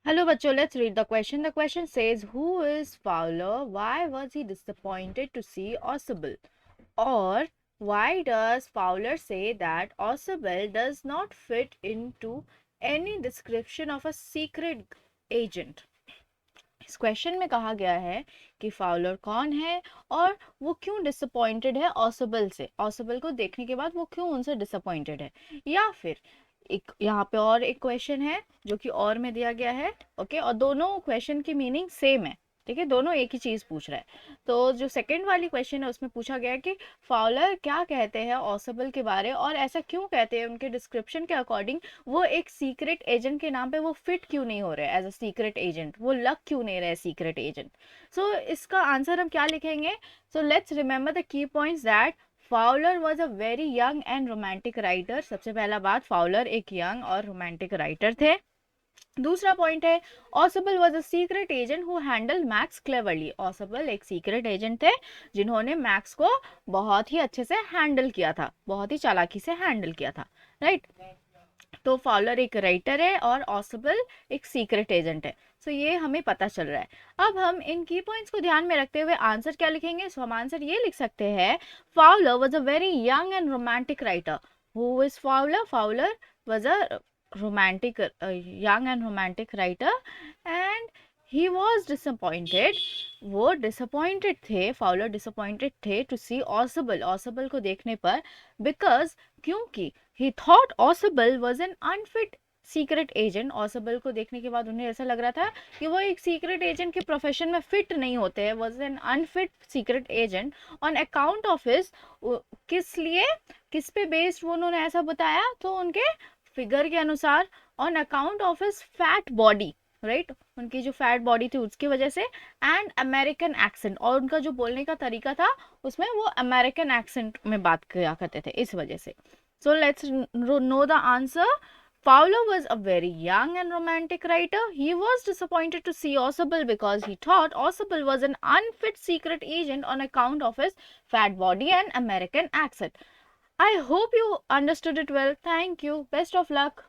Hello, bachcho. Let's read the question. The question says, "Who is Fowler? Why was he disappointed to see Osable? Or why does Fowler say that Osable does not fit into any description of a secret agent?" इस question में कहा गया है कि Fowler कौन है और वो क्यों डिसअपॉइंटेड है ऑसबल से, ऑसबल को देखने के बाद वो क्यों उनसे डिसअपॉइंटेड है। या फिर एक यहाँ पे और एक क्वेश्चन है जो कि और में दिया गया है। ओके, और दोनों क्वेश्चन की मीनिंग सेम है। ठीक है, दोनों एक ही चीज पूछ रहा है। तो जो सेकंड वाली क्वेश्चन है उसमें पूछा गया है कि फाउलर क्या कहते हैं ऑसबल के बारे और ऐसा क्यों कहते हैं, उनके डिस्क्रिप्शन के अकॉर्डिंग वो एक सीक्रेट एजेंट के नाम पे वो फिट क्यों नहीं हो रहे एज अ सीक्रेट एजेंट, वो लग क्यों नहीं रहे सीक्रेट एजेंट। सो इसका आंसर हम क्या लिखेंगे? So let's remember the key points that Fowler was a very young and romantic writer. सबसे पहला बात, फाउलर एक यंग और रोमांटिक राइटर थे। दूसरा पॉइंट है, Ausable was a secret agent who handled Max cleverly. Ausable एक सीक्रेट एजेंट थे जिन्होंने मैक्स को बहुत ही अच्छे से हैंडल किया था, बहुत ही चालाकी से हैंडल किया था। राइट, तो फॉलर एक राइटर है और ऑसबल एक सीक्रेट एजेंट है। सो ये हमें पता चल रहा है। अब हम इन की पॉइंट्स को ध्यान में रखते हुए आंसर क्या लिखेंगे? सो हम आंसर ये लिख सकते हैं, Fowler was a very young and romantic writer. Who is Fowler? Fowler was a romantic young and romantic writer and he was disappointed। वो डिसअपॉइंटेड थे, फाउलर डिसअपॉइंटेड थे टू सी ऑसबल, ऑसबल को देखने पर, बिकॉज क्योंकि he thought Ausable was an unfit secret agent. Ausable को देखने के बाद उन्हें ऐसा लग रहा था कि वो एक सीक्रेट एजेंट के प्रोफेशन में फिट नहीं होते हैं, was an unfit secret agent on account of his, किस लिए, किस पे बेस्ड वो उन्होंने ऐसा बताया? तो उनके फिगर के अनुसार, on account of his fat body. Right, उनकी जो फैट बॉडी थी उसकी वजह से, एंड अमेरिकन एक्सेंट, और उनका जो बोलने का तरीका था उसमें वो अमेरिकन एक्सेंट में बात किया करते थे, इस वजह से। So let's know the answer. Fowler was a very young and romantic writer. He was disappointed to see Osable because he thought Osable was an unfit secret agent on account of his fat body and American accent. I hope you understood it well. Thank you. Best of luck.